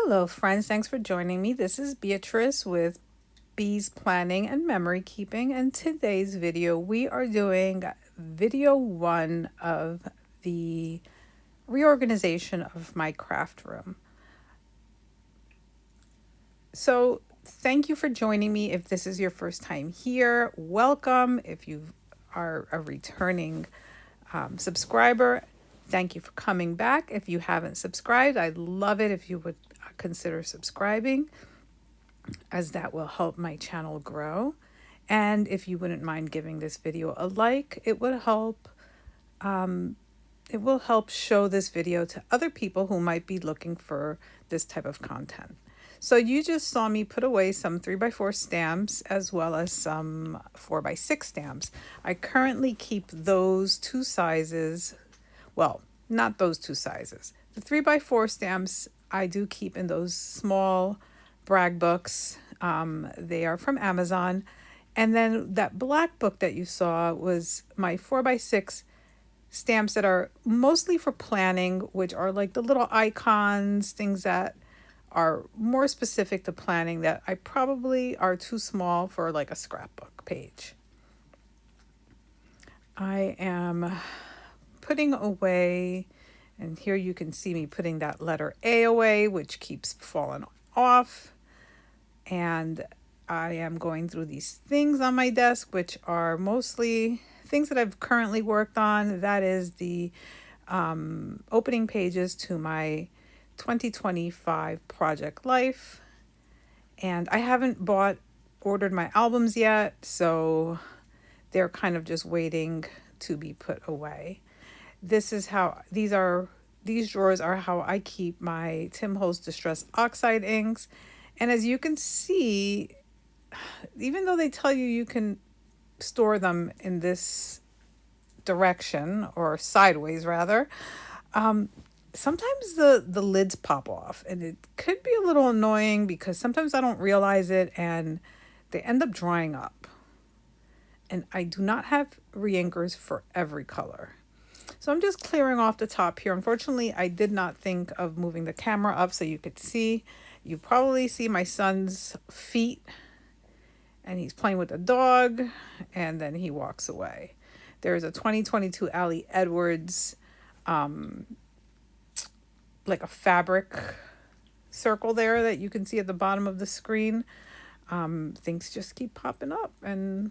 Hello, friends. Thanks for joining me. This is Beatrice with Bees Planning and Memory Keeping. And today's video, we are doing video one of the reorganization of my craft room. So, thank you for joining me. If this is your first time here, welcome. If you are a returning subscriber, thank you for coming back. If you haven't subscribed, I'd love it if you would consider subscribing, as that will help my channel grow. And if you wouldn't mind giving this video a like, it will help show this video to other people who might be looking for this type of content. So you just saw me put away some 3x4 stamps as well as some 4x6 stamps. I currently keep those two sizes. Well, not those two sizes. The 3x4 stamps I do keep in those small brag books. They are from Amazon. And then that black book that you saw was my 4x6 stamps that are mostly for planning, which are like the little icons, things that are more specific to planning that I probably are too small for like a scrapbook page. I am putting away, and here you can see me putting that letter A away, which keeps falling off. And I am going through these things on my desk, which are mostly things that I've currently worked on. That is the opening pages to my 2025 Project Life. And I haven't ordered my albums yet, so they're kind of just waiting to be put away. These drawers are how I keep my Tim Holtz Distress Oxide inks. And as you can see, even though they tell you you can store them in this direction, or sideways rather, sometimes the lids pop off, and it could be a little annoying because sometimes I don't realize it and they end up drying up. And I do not have reinkers for every color. So I'm just clearing off the top here. Unfortunately, I did not think of moving the camera up so you could see. You probably see my son's feet, and he's playing with a dog, and then he walks away. There's a 2022 Ali Edwards, like a fabric circle there that you can see at the bottom of the screen. Things just keep popping up, and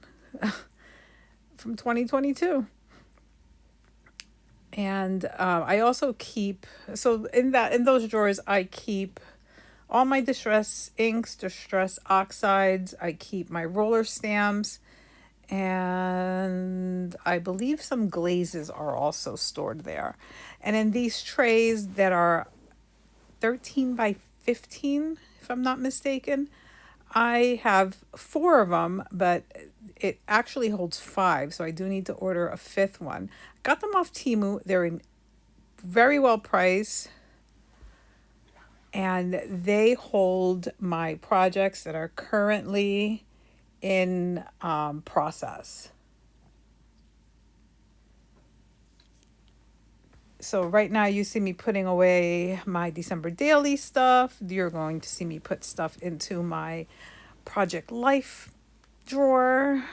from 2022. And I also keep, so in those drawers, I keep all my distress inks, distress oxides. I keep my roller stamps, and I believe some glazes are also stored there. And in these trays that are 13 by 15, if I'm not mistaken, I have 4 of them, but it actually holds 5, so I do need to order a 5th one. Got them off Temu. They're in very well priced, and they hold my projects that are currently in process. So right now you see me putting away my December daily stuff. You're going to see me put stuff into my Project Life drawer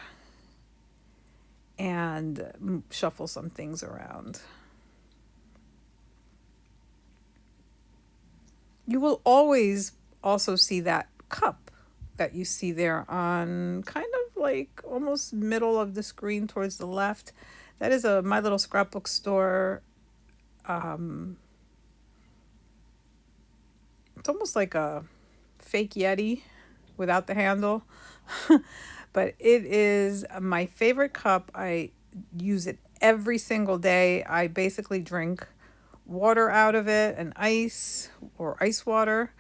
and shuffle some things around. You will always also see that cup that you see there on kind of like almost middle of the screen towards the left. That is a My Little Scrapbook Store. It's almost like a fake Yeti without the handle. But it is my favorite cup. I use it every single day. I basically drink water out of it and ice or ice water.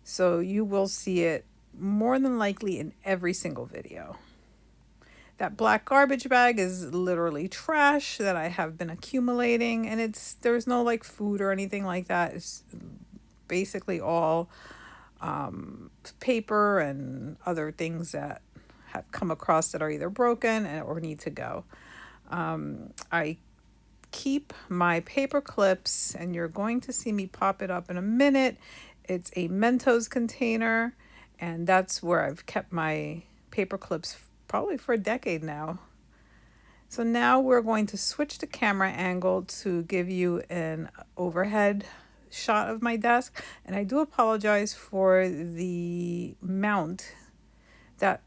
So you will see it more than likely in every single video. That black garbage bag is literally trash that I have been accumulating, and there's no like food or anything like that. It's basically all paper and other things that have come across that are either broken or need to go. I keep my paper clips, and you're going to see me pop it up in a minute. It's a Mentos container, and that's where I've kept my paper clips probably for a decade now. So now we're going to switch the camera angle to give you an overhead shot of my desk. And I do apologize for the mount. That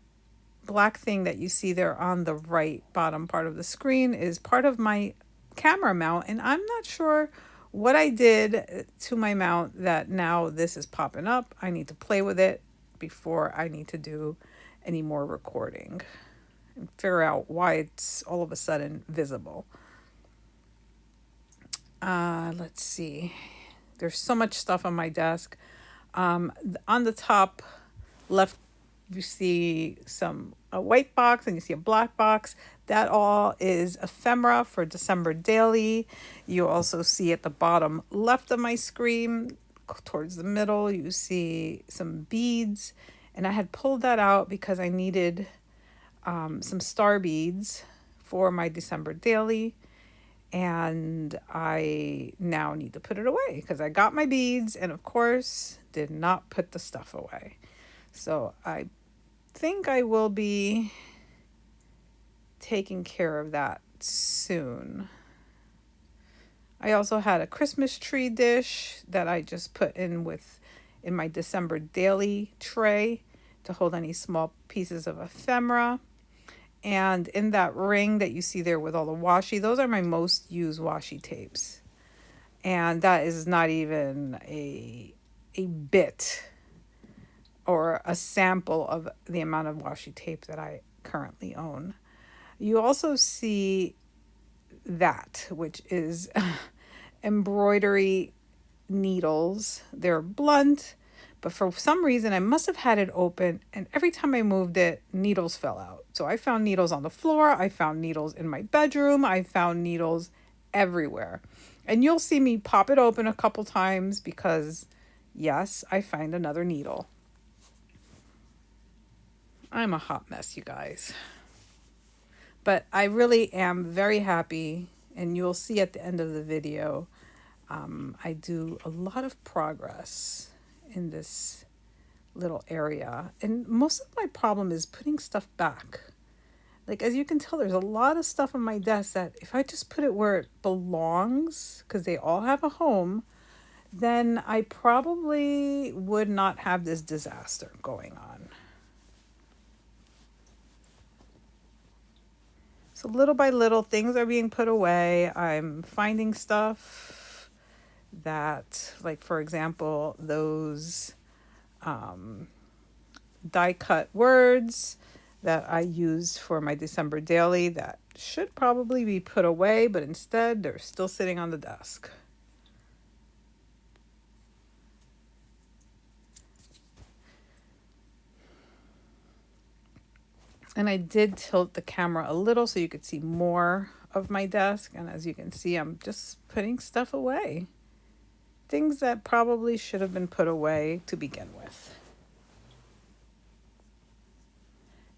black thing that you see there on the right bottom part of the screen is part of my camera mount, and I'm not sure what I did to my mount that now this is popping up. I need to play with it before I need to do any more recording and figure out why it's all of a sudden visible. Let's see. There's so much stuff on my desk. On the top left, you see a white box and you see a black box. That all is ephemera for December Daily. You also see at the bottom left of my screen, towards the middle, you see some beads. And I had pulled that out because I needed some star beads for my December Daily. And I now need to put it away because I got my beads and, of course, did not put the stuff away. So I think I will be taking care of that soon. I also had a Christmas tree dish that I just put in my December Daily tray to hold any small pieces of ephemera. And in that ring that you see there with all the washi, those are my most used washi tapes. And that is not even a bit or a sample of the amount of washi tape that I currently own. You also see that, which is embroidery needles. They're blunt, but for some reason I must have had it open, and every time I moved it, needles fell out. So I found needles on the floor, I found needles in my bedroom, I found needles everywhere. And you'll see me pop it open a couple times because, yes, I find another needle. I'm a hot mess, you guys. But I really am very happy, and you'll see at the end of the video, I do a lot of progress in this little area. And most of my problem is putting stuff back. Like, as you can tell, there's a lot of stuff on my desk that if I just put it where it belongs, because they all have a home, then I probably would not have this disaster going on. So little by little, things are being put away. I'm finding stuff that, like, for example, those die cut words that I use for my December Daily that should probably be put away, but instead they're still sitting on the desk. And I did tilt the camera a little so you could see more of my desk. And as you can see, I'm just putting stuff away. Things that probably should have been put away to begin with.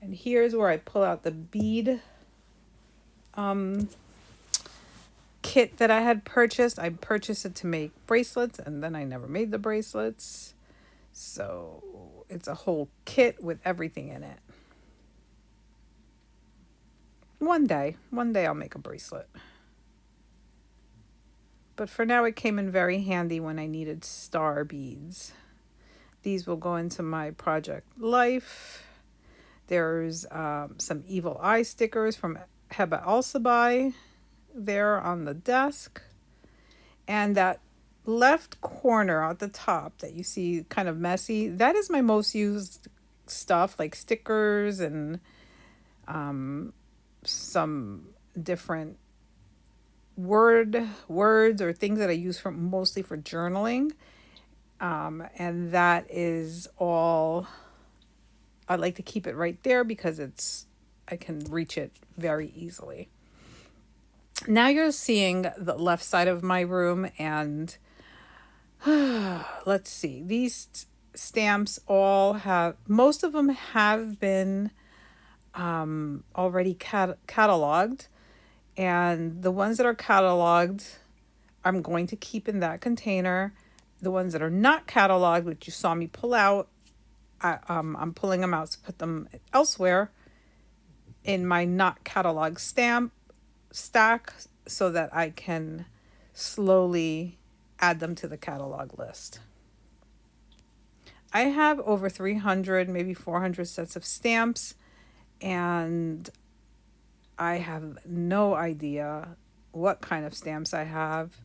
And here's where I pull out the bead kit that I had purchased. I purchased it to make bracelets, and then I never made the bracelets. So it's a whole kit with everything in it. One day I'll make a bracelet. But for now, it came in very handy when I needed star beads. These will go into my Project Life. There's some evil eye stickers from Heba Alsabai there on the desk. And that left corner at the top that you see kind of messy, that is my most used stuff, like stickers and some different words or things that I use mostly for journaling. And that is all, I like to keep it right there because I can reach it very easily. Now you're seeing the left side of my room, and let's see, these stamps most of them have been already cataloged, and the ones that are cataloged I'm going to keep in that container. the ones that are not cataloged, which you saw me pull out, I'm pulling them out to put them elsewhere in my not catalog stamp stack so that I can slowly add them to the catalog list. I have over 300, maybe 400 sets of stamps, and I have no idea what kind of stamps I have.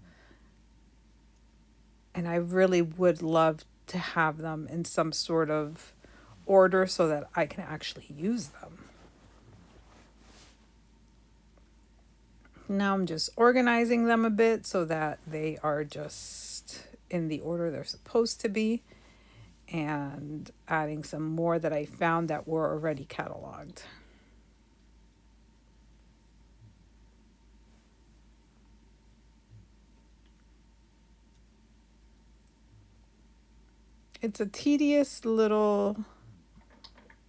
And I really would love to have them in some sort of order so that I can actually use them. Now I'm just organizing them a bit so that they are just in the order they're supposed to be, and adding some more that I found that were already cataloged. It's a tedious little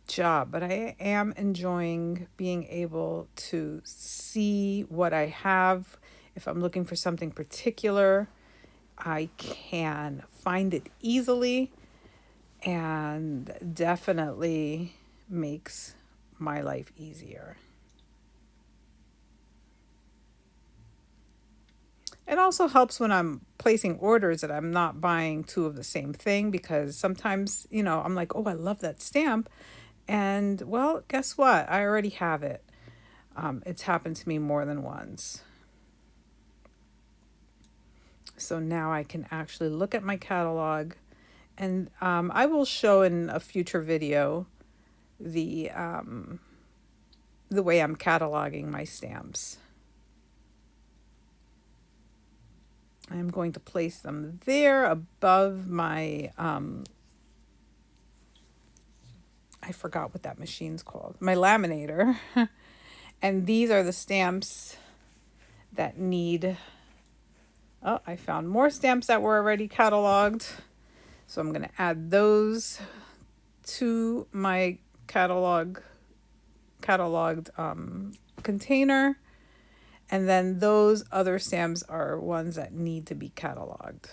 job, but I am enjoying being able to see what I have. If I'm looking for something particular, I can find it easily, and definitely makes my life easier. It also helps when I'm placing orders that I'm not buying two of the same thing, because sometimes, I'm like, oh, I love that stamp. And well, guess what? I already have it. It's happened to me more than once. So now I can actually look at my catalog, and I will show in a future video the way I'm cataloging my stamps. I'm going to place them there above my, I forgot what that machine's called, my laminator. And these are the stamps that need, oh, I found more stamps that were already cataloged. So I'm going to add those to my cataloged container. And then those other stamps are ones that need to be cataloged.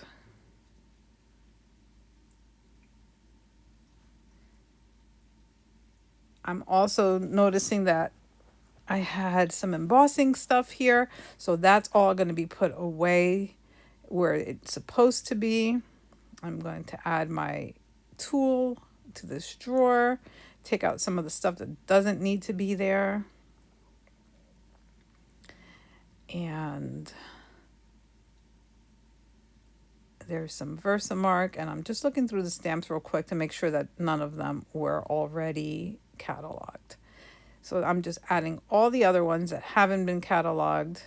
I'm also noticing that I had some embossing stuff here, so that's all going to be put away where it's supposed to be. I'm going to add my tool to this drawer, take out some of the stuff that doesn't need to be there. And there's some Versamark, and I'm just looking through the stamps real quick to make sure that none of them were already cataloged. So I'm just adding all the other ones that haven't been cataloged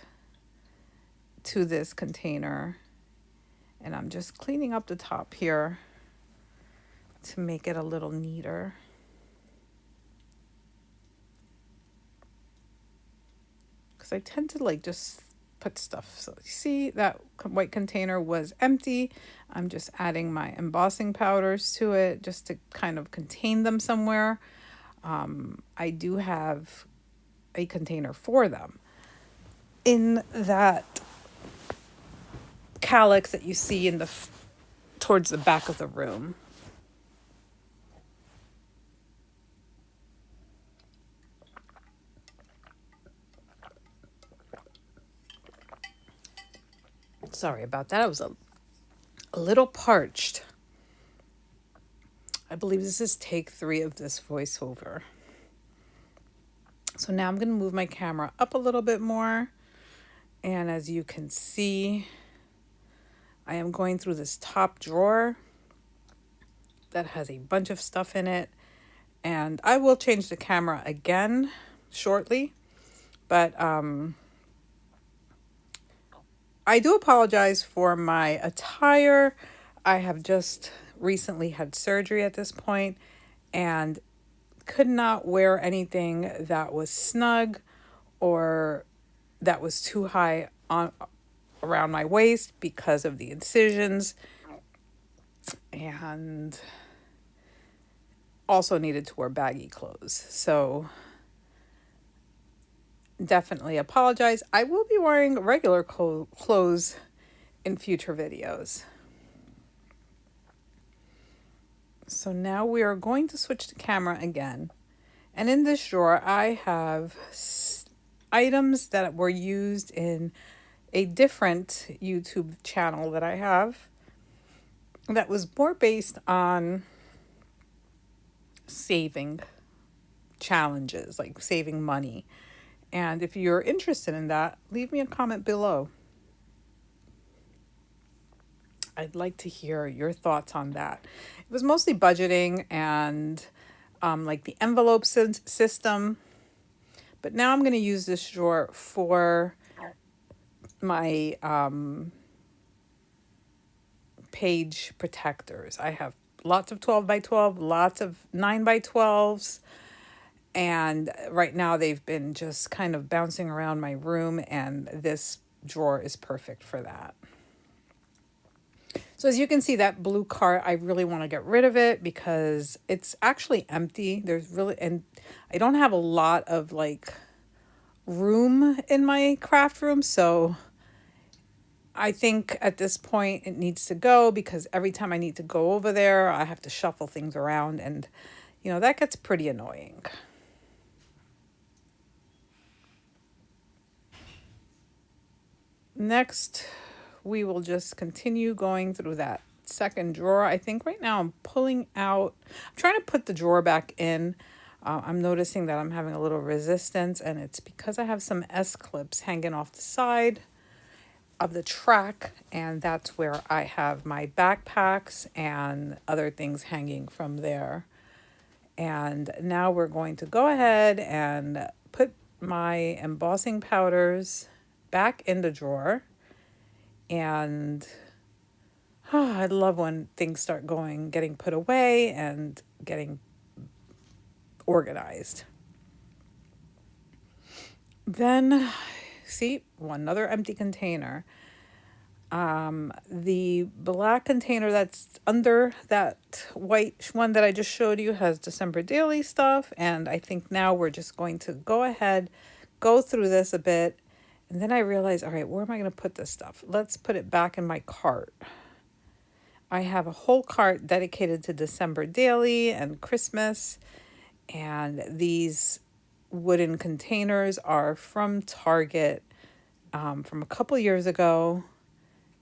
to this container, and I'm just cleaning up the top here to make it a little neater. Because I tend to just put stuff. So you see that white container was empty. I'm just adding my embossing powders to it just to kind of contain them somewhere. I do have a container for them in that calyx that you see in towards the back of the room. Sorry about that. I was a little parched. I believe this is take 3 of this voiceover. So now I'm going to move my camera up a little bit more. And as you can see, I am going through this top drawer that has a bunch of stuff in it. And I will change the camera again shortly. But I do apologize for my attire. I have just recently had surgery at this point and could not wear anything that was snug or that was too high on around my waist because of the incisions, and also needed to wear baggy clothes. So definitely apologize. I will be wearing regular clothes in future videos. So now we are going to switch the camera again. And in this drawer, I have items that were used in a different YouTube channel that I have that was more based on saving challenges, like saving money. And if you're interested in that, leave me a comment below. I'd like to hear your thoughts on that. It was mostly budgeting and like the envelope system. But now I'm going to use this drawer for my page protectors. I have lots of 12 by 12, lots of 9 by 12s. And right now they've been just kind of bouncing around my room, and this drawer is perfect for that. So as you can see, that blue cart, I really want to get rid of it because it's actually empty. And I don't have a lot of like room in my craft room. So I think at this point it needs to go, because every time I need to go over there, I have to shuffle things around, and that gets pretty annoying. Next, we will just continue going through that second drawer. I think right now I'm trying to put the drawer back in. I'm noticing that I'm having a little resistance, and it's because I have some S-clips hanging off the side of the track, and that's where I have my backpacks and other things hanging from there. And now we're going to go ahead and put my embossing powders back in the drawer. And I love when things start getting put away and getting organized. Then, see, another empty container. The black container that's under that white one that I just showed you has December Daily stuff. And I think now we're just going to go ahead, go through this a bit. And then I realized, all right, where am I going to put this stuff? Let's put it back in my cart. I have a whole cart dedicated to December Daily and Christmas. And these wooden containers are from Target from a couple years ago,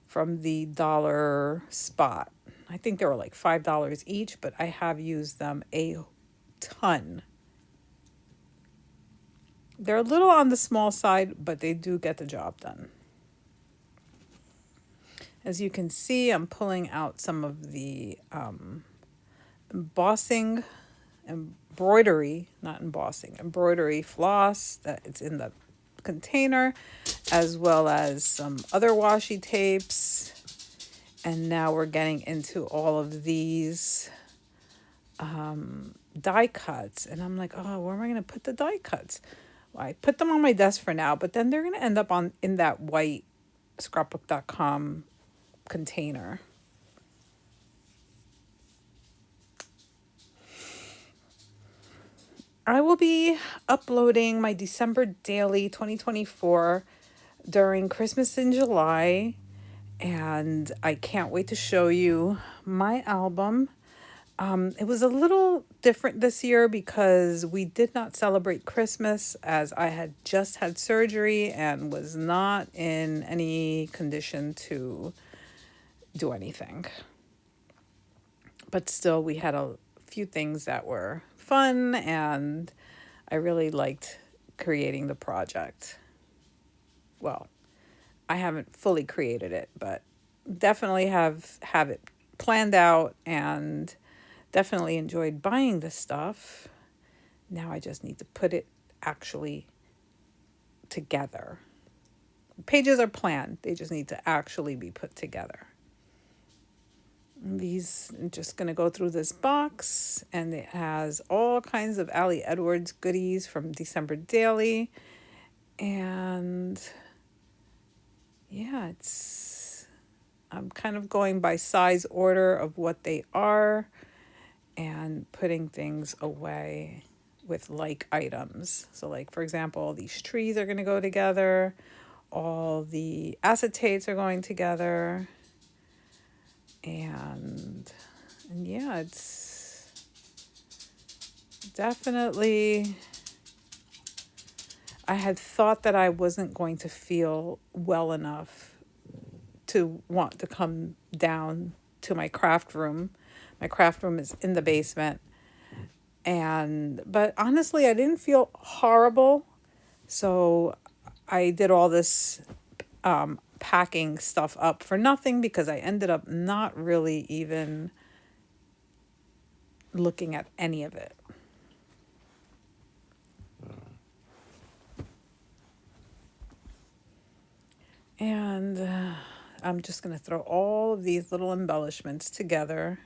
from the dollar spot. I think they were like $5 each, but I have used them a ton. They're a little on the small side, but they do get the job done. As you can see, I'm pulling out some of the embroidery floss that it's in the container, as well as some other washi tapes. And now we're getting into all of these die cuts. And I'm like, oh, where am I going to put the die cuts? Well, I put them on my desk for now, but then they're going to end up in that white scrapbook.com container. I will be uploading my December Daily 2024 during Christmas in July, and I can't wait to show you my album. It was a little different this year because we did not celebrate Christmas, as I had just had surgery and was not in any condition to do anything. But still, we had a few things that were fun, and I really liked creating the project. Well, I haven't fully created it, but definitely have it planned out, and definitely enjoyed buying this stuff. Now I just need to put it actually together. Pages are planned. They just need to actually be put together. These, I'm just going to go through this box, and it has all kinds of Ali Edwards goodies from December Daily. And yeah, I'm kind of going by size order of what they are and putting things away with like items. So like, for example, these trees are going to go together. All the acetates are going together. And yeah, it's definitely, I had thought that I wasn't going to feel well enough to want to come down to my craft room. My craft room is in the basement. But honestly, I didn't feel horrible. So I did all this packing stuff up for nothing because I ended up not really even looking at any of it. And I'm just going to throw all of these little embellishments together.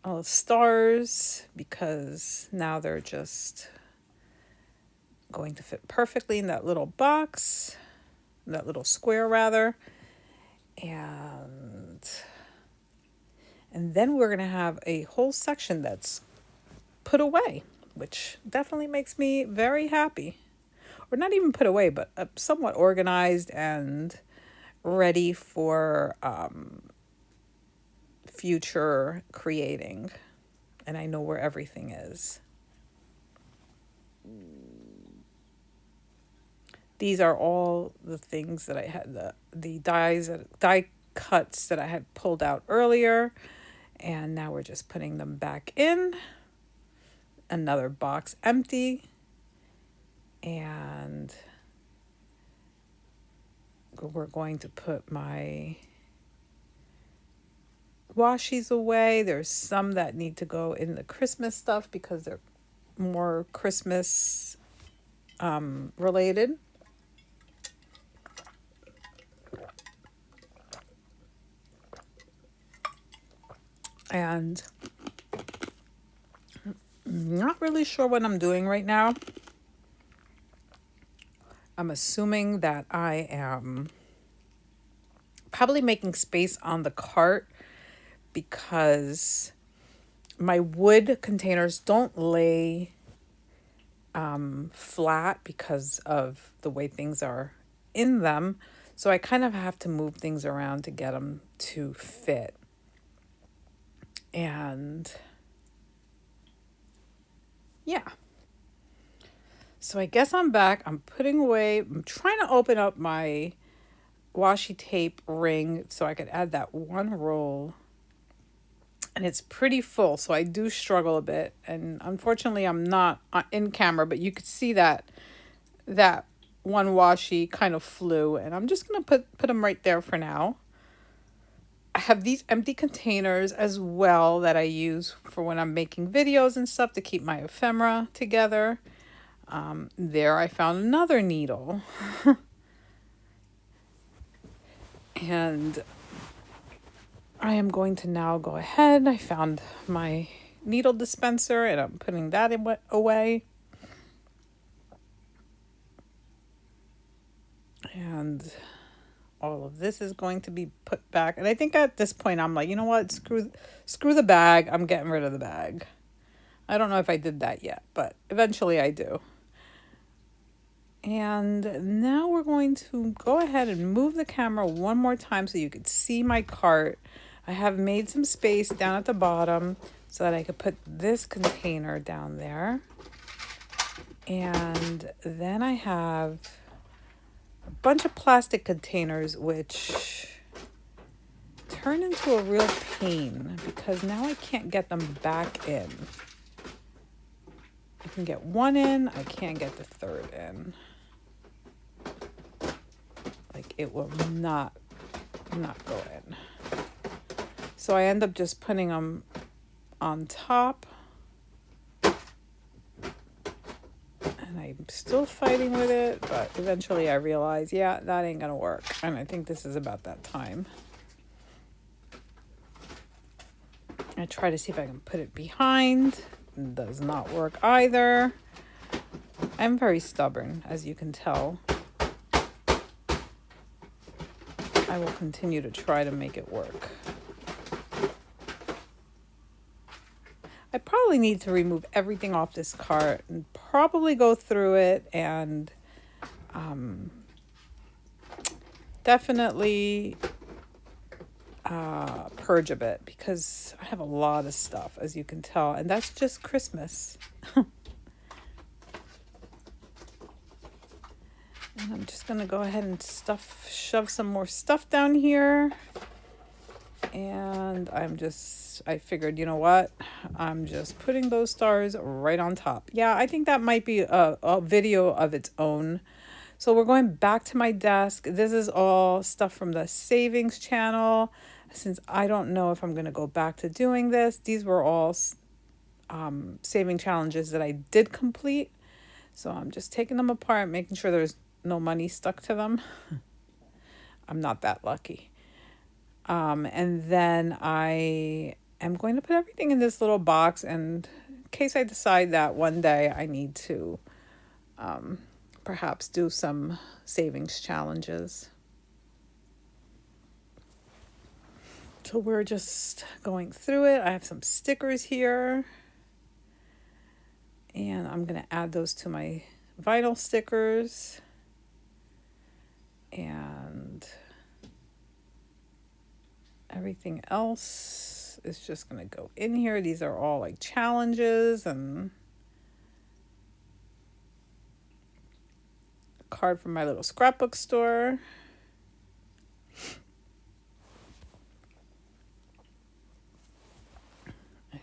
All the stars, because now they're just going to fit perfectly in that little box, that little square rather. And then we're going to have a whole section that's put away, which definitely makes me very happy. Or not even put away, but somewhat organized and ready for future creating. And I know where everything is. These are all the things that I had, the die cuts that I had pulled out earlier. And now we're just putting them back in. Another box empty. And we're going to put my washies away. There's some that need to go in the Christmas stuff because they're more Christmas related. And I'm not really sure what I'm doing right now. I'm assuming that I am probably making space on the cart because my wood containers don't lay flat because of the way things are in them. So I kind of have to move things around to get them to fit. And yeah. So I guess I'm back. I'm trying to open up my washi tape ring so I could add that one roll. And it's pretty full, so I do struggle a bit. And unfortunately, I'm not in camera, but you could see that one washi kind of flew. And I'm just going to put them right there for now. I have these empty containers as well that I use for when I'm making videos and stuff to keep my ephemera together. There I found another needle. And I am going to now go ahead. I found my needle dispenser and I'm putting that away. And all of this is going to be put back. And I think at this point I'm like, you know what? Screw the bag. I'm getting rid of the bag. I don't know if I did that yet, but eventually I do. And now we're going to go ahead and move the camera one more time so you could see my cart. I have made some space down at the bottom so that I could put this container down there. And then I have a bunch of plastic containers, which turn into a real pain because now I can't get them back in. I can get one in, I can't get the third in. Like it will not go in. So I end up just putting them on top. And I'm still fighting with it, but eventually I realize, yeah, that ain't gonna work. And I think this is about that time. I try to see if I can put it behind. It does not work either. I'm very stubborn, as you can tell. I will continue to try to make it work. I probably need to remove everything off this cart and probably go through it and definitely purge a bit because I have a lot of stuff, as you can tell, and that's just Christmas. And I'm just gonna go ahead and shove some more stuff down here. And I figured, you know what? I'm just putting those stars right on top. Yeah, I think that might be a video of its own. So we're going back to my desk. This is all stuff from the savings channel. Since I don't know if I'm going to go back to doing this, these were all saving challenges that I did complete. So I'm just taking them apart, making sure there's no money stuck to them. I'm not that lucky. And then I am going to put everything in this little box, and in case I decide that one day I need to perhaps do some savings challenges. So we're just going through it. I have some stickers here, and I'm going to add those to my vinyl stickers. And everything else is just going to go in here. These are all like challenges and a card from my little scrapbook store.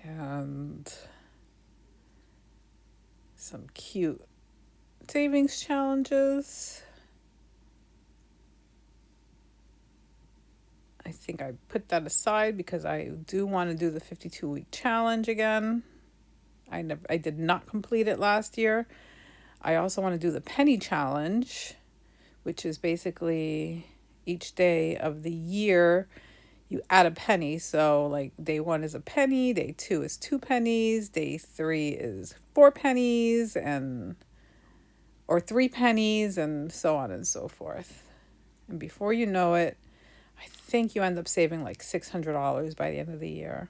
And some cute savings challenges. I think I put that aside because I do want to do the 52-week challenge again. I did not complete it last year. I also want to do the penny challenge, which is basically each day of the year you add a penny. So like day 1 is a penny, day 2 is 2 pennies, day 3 is 4 pennies, or 3 pennies, and so on and so forth. And before you know it, I think you end up saving like $600 by the end of the year.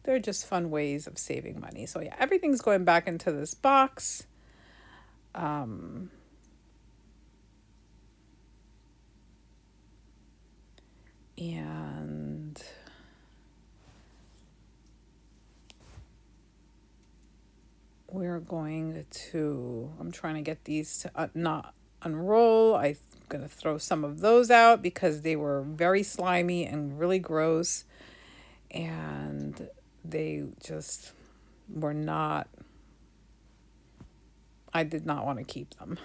They're just fun ways of saving money. So yeah, everything's going back into this box. And we're going to, I'm trying to get these to not unroll. I'm going to throw some of those out because they were very slimy and really gross. And they just were not, I did not want to keep them.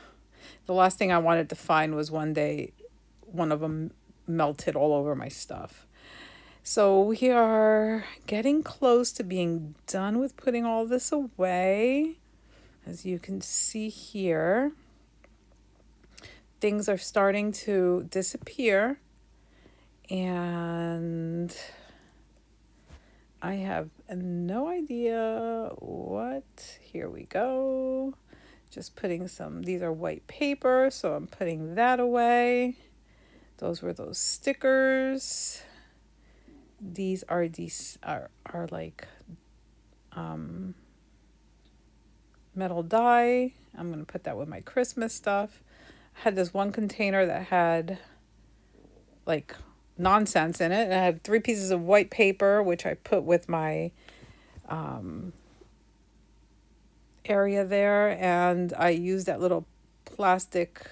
The last thing I wanted to find was one day one of them melted all over my stuff. So we are getting close to being done with putting all this away. As you can see here, things are starting to disappear, and I have no idea what. Here we go. Just putting these are white paper, so I'm putting that away. Those were those stickers. These are like metal die. I'm going to put that with my Christmas stuff. I had this one container that had like nonsense in it. And I had 3 pieces of white paper, which I put with my area there. And I used that little plastic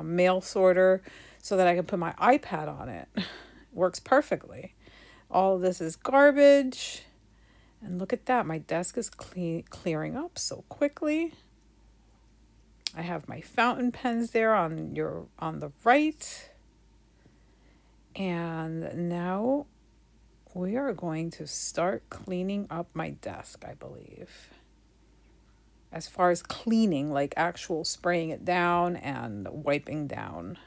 mail sorter so that I can put my iPad on it. Works perfectly. All of this is garbage. And look at that. My desk is clearing up so quickly. I have my fountain pens there on the right. And now we are going to start cleaning up my desk, I believe. As far as cleaning, like actual spraying it down and wiping down.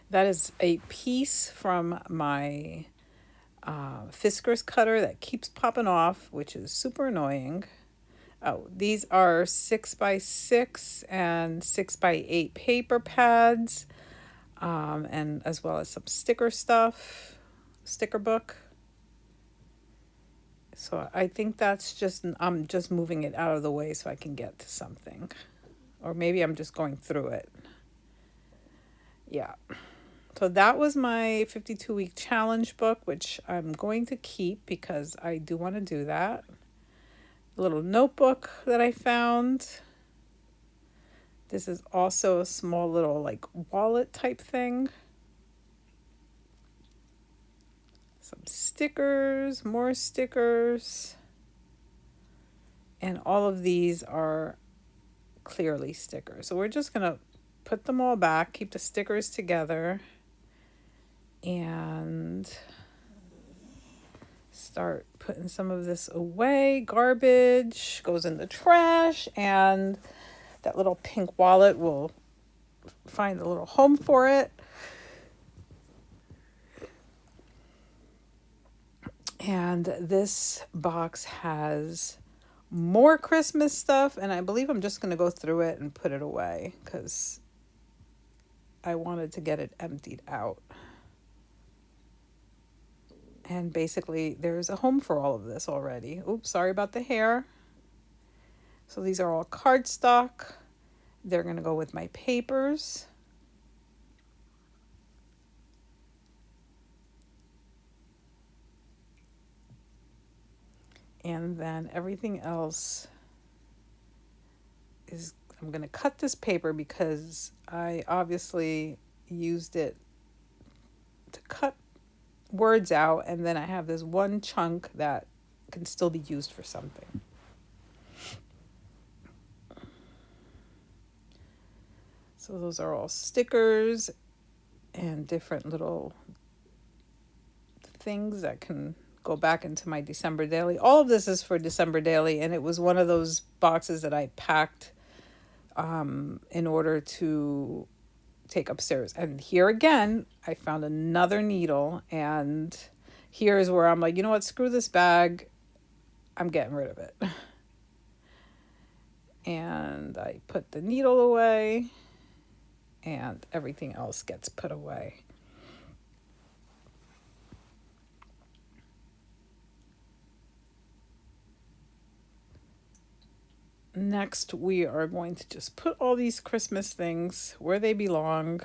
That is a piece from my Fiskars cutter that keeps popping off, which is super annoying. Oh, these are 6x6 and 6x8 paper pads, and as well as some sticker book. So I think that's just, I'm just moving it out of the way so I can get to something. Or maybe I'm just going through it. Yeah. So that was my 52-week challenge book, which I'm going to keep because I do want to do that. A little notebook that I found. This is also a small little like wallet type thing. Some stickers, more stickers. And all of these are clearly stickers. So we're just going to put them all back, keep the stickers together, and start putting some of this away. Garbage goes in the trash, and that little pink wallet will find a little home for it. And this box has more Christmas stuff, and I believe I'm just going to go through it and put it away because I wanted to get it emptied out. And basically, there's a home for all of this already. Oops, sorry about the hair. So these are all cardstock. They're going to go with my papers. And then everything else is, I'm going to cut this paper because I obviously used it to cut words out, and then I have this one chunk that can still be used for something. So those are all stickers and different little things that can go back into my December daily. All of this is for December daily, and it was one of those boxes that I packed in order to take upstairs. And here again, I found another needle, and here's where I'm like, you know what, screw this bag, I'm getting rid of it. And I put the needle away, and everything else gets put away. Next, we are going to just put all these Christmas things where they belong.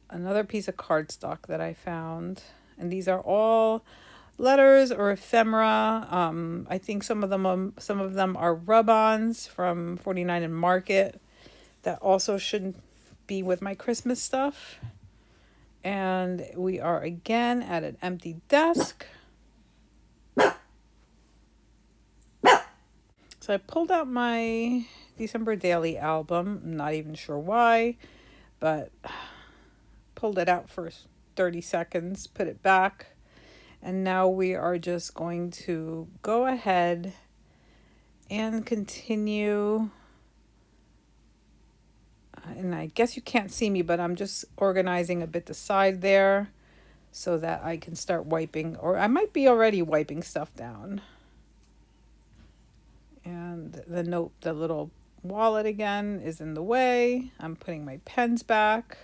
Another piece of cardstock that I found, and these are all letters or ephemera. I think some of them are rub-ons from 49 and Market that also should be with my Christmas stuff. And we are again at an empty desk. So I pulled out my December Daily album. I'm not even sure why, but pulled it out for 30 seconds, put it back. And now we are just going to go ahead and continue. And I guess you can't see me, but I'm just organizing a bit the side there so that I can start wiping, or I might be already wiping stuff down. And the little wallet again is in the way. I'm putting my pens back.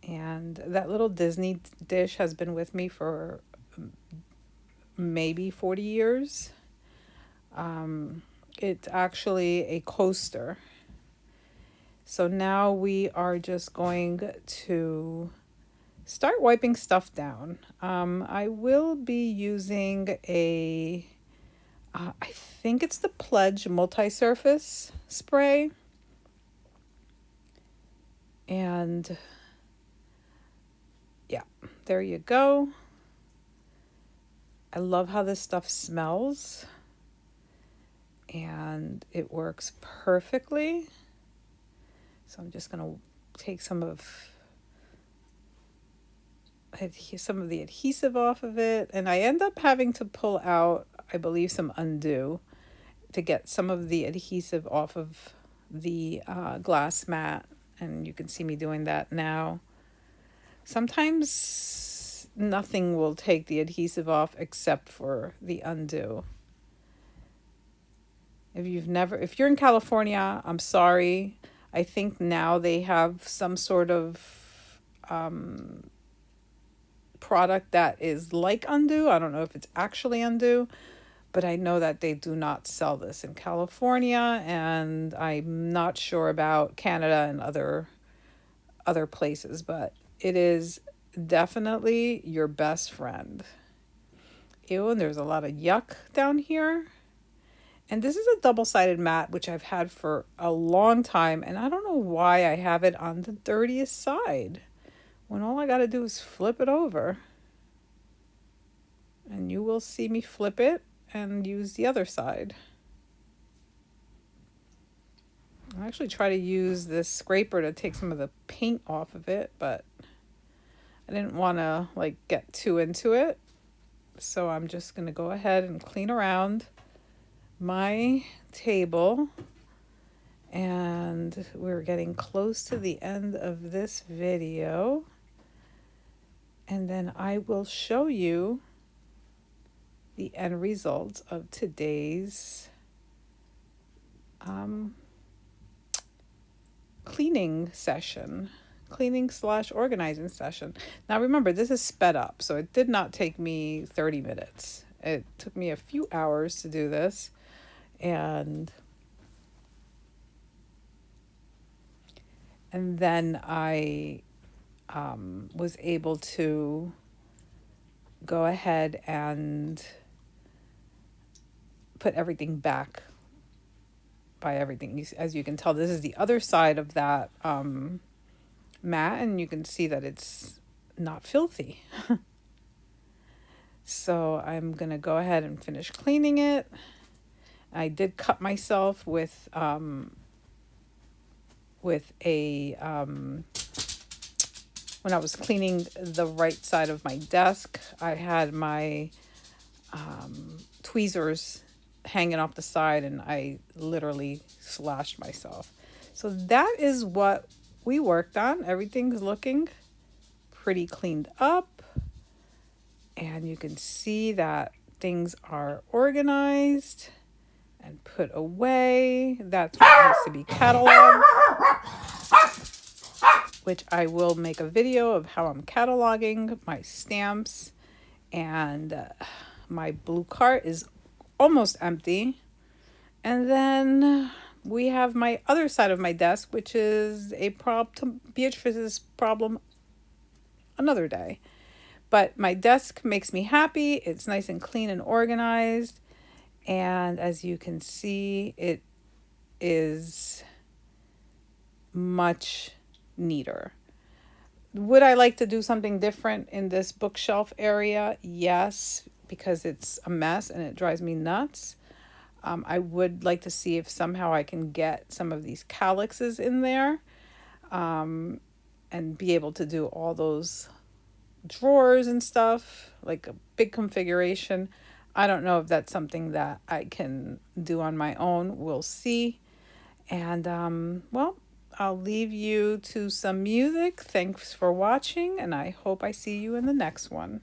And that little Disney dish has been with me for maybe 40 years. It's actually a coaster. So now we are just going to start wiping stuff down. I will be using I think it's the Pledge multi-surface spray. And yeah, there you go. I love how this stuff smells. And it works perfectly. So I'm just going to take some of the adhesive off of it. And I end up having to pull out, I believe, some undo to get some of the adhesive off of the glass mat. And you can see me doing that now. Sometimes nothing will take the adhesive off except for the undo. If you're in California, I'm sorry. I think now they have some sort of product that is like Undo. I don't know if it's actually Undo, but I know that they do not sell this in California, and I'm not sure about Canada and other places, but it is definitely your best friend. Ew, and there's a lot of yuck down here. And this is a double-sided mat, which I've had for a long time, and I don't know why I have it on the dirtiest side, when all I gotta do is flip it over. And you will see me flip it and use the other side. I actually try to use this scraper to take some of the paint off of it, but I didn't want to like get too into it. So I'm just going to go ahead and clean around my table. And we're getting close to the end of this video. And then I will show you the end result of today's cleaning session, cleaning/organizing session. Now remember, this is sped up, so it did not take me 30 minutes. It took me a few hours to do this, and then I was able to go ahead and put everything back. By everything, as you can tell, this is the other side of that mat, and you can see that it's not filthy. So I'm gonna go ahead and finish cleaning it. I did cut myself with a when I was cleaning the right side of my desk, I had my tweezers hanging off the side, and I literally slashed myself. So that is what we worked on. Everything's looking pretty cleaned up, and you can see that things are organized and put away. That's what needs to be cataloged, which I will make a video of how I'm cataloging my stamps. And my blue cart is almost empty. And then we have my other side of my desk, which is a problem, Beatrice's problem another day. But my desk makes me happy. It's nice and clean and organized. And as you can see, it is much neater. Would I like to do something different in this bookshelf area? Yes, because it's a mess and it drives me nuts. I would like to see if somehow I can get some of these calyxes in there, and be able to do all those drawers and stuff, like a big configuration. I don't know if that's something that I can do on my own. We'll see. And well, I'll leave you to some music. Thanks for watching, and I hope I see you in the next one.